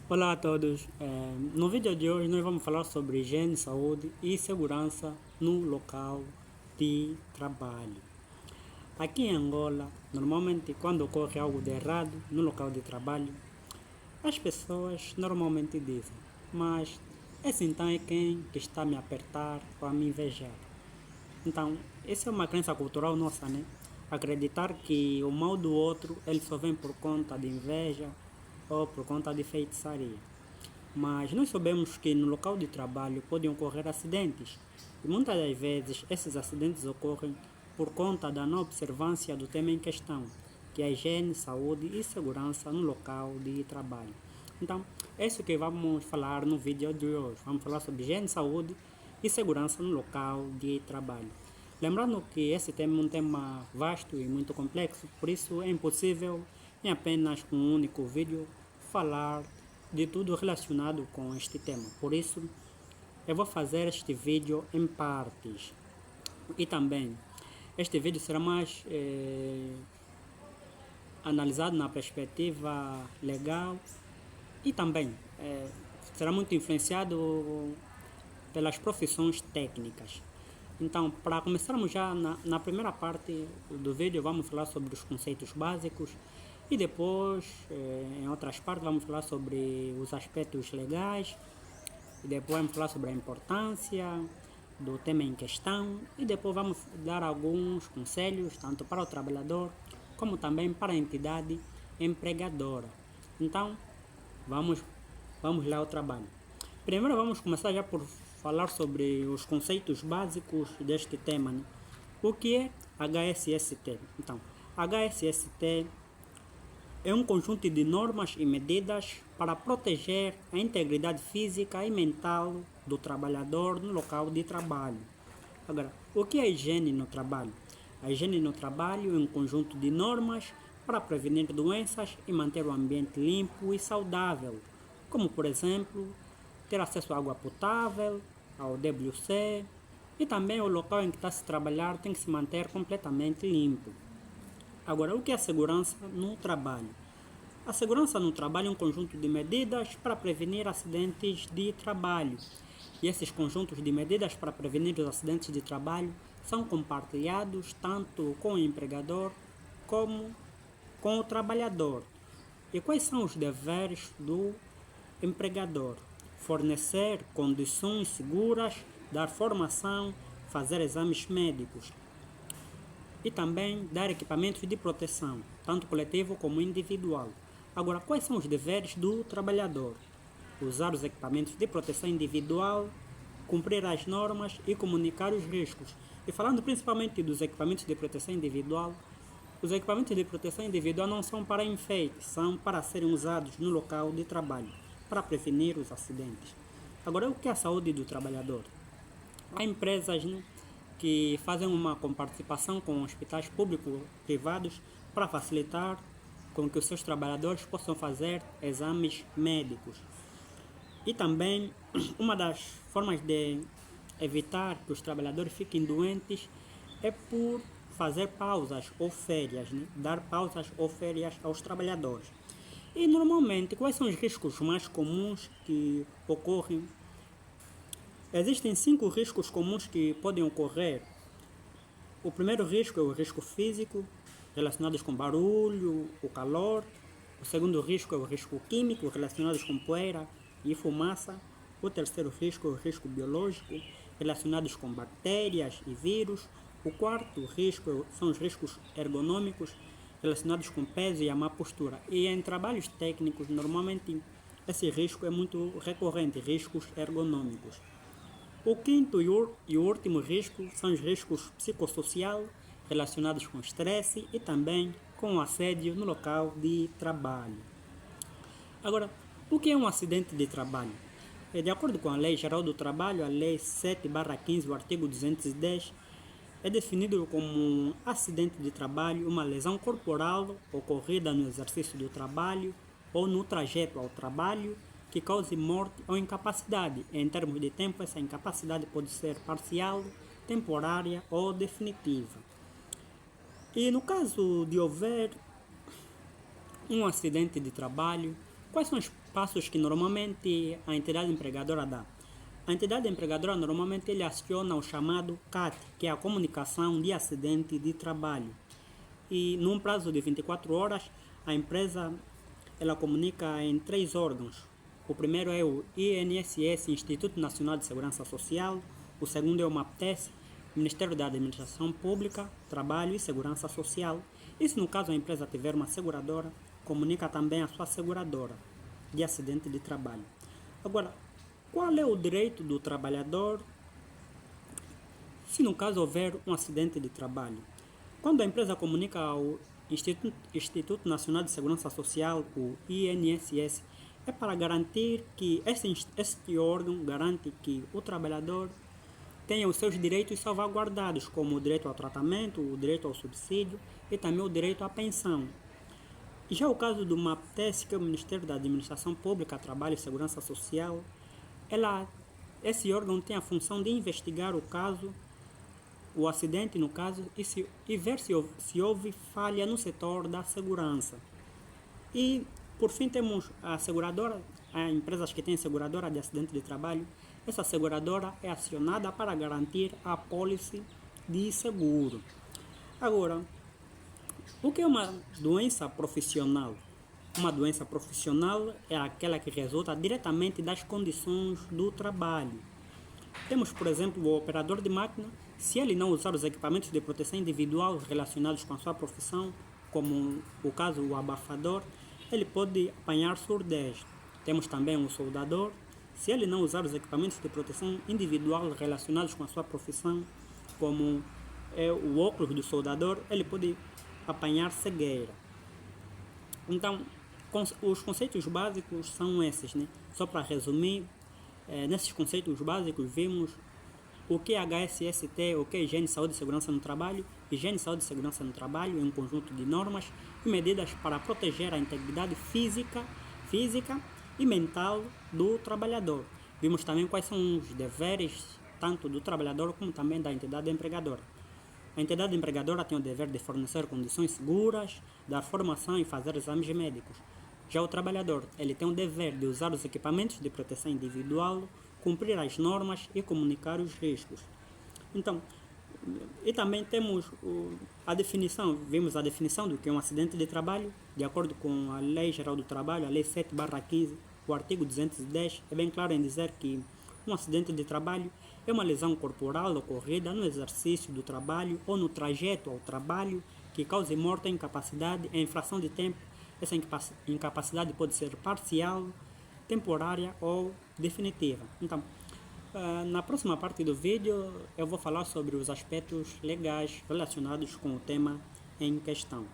Olá a todos. No vídeo de hoje nós vamos falar sobre higiene, saúde e segurança no local de trabalho. Aqui em Angola, normalmente quando ocorre algo de errado no local de trabalho, as pessoas normalmente dizem, mas esse então é quem que está a me apertar ou a me invejar. Então, essa é uma crença cultural nossa, né? Acreditar que o mal do outro ele só vem por conta de inveja ou por conta de feitiçaria. Mas nós sabemos que no local de trabalho podem ocorrer acidentes e muitas das vezes esses acidentes ocorrem por conta da não observância do tema em questão, que é a higiene, saúde e segurança no local de trabalho. Então, é isso que vamos falar no vídeo de hoje. Vamos falar sobre higiene, saúde e segurança no local de trabalho. Lembrando que esse tema é um tema vasto e muito complexo, por isso é impossível em apenas um único vídeo falar de tudo relacionado com este tema. Por isso, eu vou fazer este vídeo em partes. E também, este vídeo será mais analisado na perspectiva legal e também será muito influenciado pelas profissões técnicas. Então, para começarmos já na primeira parte do vídeo, vamos falar sobre os conceitos básicos e depois, em outras partes, vamos falar sobre os aspectos legais e depois vamos falar sobre a importância do tema em questão e depois vamos dar alguns conselhos, tanto para o trabalhador como também para a entidade empregadora. Então, vamos lá ao trabalho. Primeiro vamos começar já por falar sobre os conceitos básicos deste tema, né? O que é HSST? Então, HSST é um conjunto de normas e medidas para proteger a integridade física e mental do trabalhador no local de trabalho. Agora, o que é higiene no trabalho? A higiene no trabalho é um conjunto de normas para prevenir doenças e manter o ambiente limpo e saudável, como, por exemplo, ter acesso à água potável, ao WC, e também o local em que está se trabalhar tem que se manter completamente limpo. Agora, o que é a segurança no trabalho? A segurança no trabalho é um conjunto de medidas para prevenir acidentes de trabalho. E esses conjuntos de medidas para prevenir os acidentes de trabalho são compartilhados tanto com o empregador como com o trabalhador. E quais são os deveres do empregador? Fornecer condições seguras, dar formação, fazer exames médicos e também dar equipamentos de proteção, tanto coletivo como individual. Agora, quais são os deveres do trabalhador? Usar os equipamentos de proteção individual, cumprir as normas e comunicar os riscos. E falando principalmente dos equipamentos de proteção individual, os equipamentos de proteção individual não são para enfeite, são para serem usados no local de trabalho, para prevenir os acidentes. Agora, o que é a saúde do trabalhador? Há empresas, né, que fazem uma comparticipação com hospitais público-privados para facilitar com que os seus trabalhadores possam fazer exames médicos. E também, uma das formas de evitar que os trabalhadores fiquem doentes é por fazer pausas ou férias, né? Dar pausas ou férias aos trabalhadores. E normalmente, quais são os riscos mais comuns que ocorrem? Existem 5 riscos comuns que podem ocorrer. O primeiro risco é o risco físico, relacionados com barulho, o calor. O segundo risco é o risco químico, relacionados com poeira e fumaça. O terceiro risco é o risco biológico, relacionados com bactérias e vírus. O quarto risco são os riscos ergonômicos, relacionados com peso e a má postura. E em trabalhos técnicos, normalmente, esse risco é muito recorrente, riscos ergonômicos. O quinto e o último risco são os riscos psicossociais, relacionados com estresse e também com o assédio no local de trabalho. Agora, o que é um acidente de trabalho? De acordo com a Lei Geral do Trabalho, a Lei 7/15, o artigo 210, é definido como um acidente de trabalho, uma lesão corporal ocorrida no exercício do trabalho ou no trajeto ao trabalho que cause morte ou incapacidade. Em termos de tempo, essa incapacidade pode ser parcial, temporária ou definitiva. E no caso de houver um acidente de trabalho, quais são os passos que normalmente a entidade empregadora dá? A entidade empregadora normalmente ele aciona o chamado CAT, que é a comunicação de acidente de trabalho. E num prazo de 24 horas, a empresa ela comunica em 3 órgãos. O primeiro é o INSS, Instituto Nacional de Segurança Social. O segundo é o MAPTES, Ministério da Administração Pública, Trabalho e Segurança Social. E se no caso a empresa tiver uma seguradora, comunica também a sua seguradora de acidente de trabalho. Agora, qual é o direito do trabalhador se no caso houver um acidente de trabalho? Quando a empresa comunica ao Instituto Nacional de Segurança Social, o INSS, é para garantir que este órgão garante que o trabalhador tenha os seus direitos salvaguardados, como o direito ao tratamento, o direito ao subsídio e também o direito à pensão. Já o caso do MAPTES, que é o Ministério da Administração Pública, Trabalho e Segurança Social, esse órgão tem a função de investigar o caso, o acidente no caso, e ver se houve falha no setor da segurança. E, por fim, temos a seguradora, as empresas que têm seguradora de acidente de trabalho. Essa seguradora é acionada para garantir a pólice de seguro. Agora, o que é uma doença profissional? Uma doença profissional é aquela que resulta diretamente das condições do trabalho. Temos, por exemplo, o operador de máquina. Se ele não usar os equipamentos de proteção individual relacionados com a sua profissão, como o caso o abafador, ele pode apanhar surdez. Temos também o soldador. Se ele não usar os equipamentos de proteção individual relacionados com a sua profissão, como o óculos do soldador, ele pode apanhar cegueira. Então, os conceitos básicos são esses, né? Só para resumir, nesses conceitos básicos vimos o que é HSST, o que é Higiene, Saúde e Segurança no Trabalho. Higiene, Saúde e Segurança no Trabalho é um conjunto de normas e medidas para proteger a integridade física e mental do trabalhador. Vimos também quais são os deveres tanto do trabalhador como também da entidade empregadora. A entidade empregadora tem o dever de fornecer condições seguras, dar formação e fazer exames médicos. Já o trabalhador, ele tem o dever de usar os equipamentos de proteção individual, cumprir as normas e comunicar os riscos. Então, e também temos vimos a definição do que é um acidente de trabalho, de acordo com a Lei Geral do Trabalho, a Lei 7/15, o artigo 210, é bem claro em dizer que um acidente de trabalho é uma lesão corporal ocorrida no exercício do trabalho ou no trajeto ao trabalho que cause morte ou incapacidade em fração de tempo. Essa incapacidade pode ser parcial, temporária ou definitiva. Então, na próxima parte do vídeo eu vou falar sobre os aspectos legais relacionados com o tema em questão.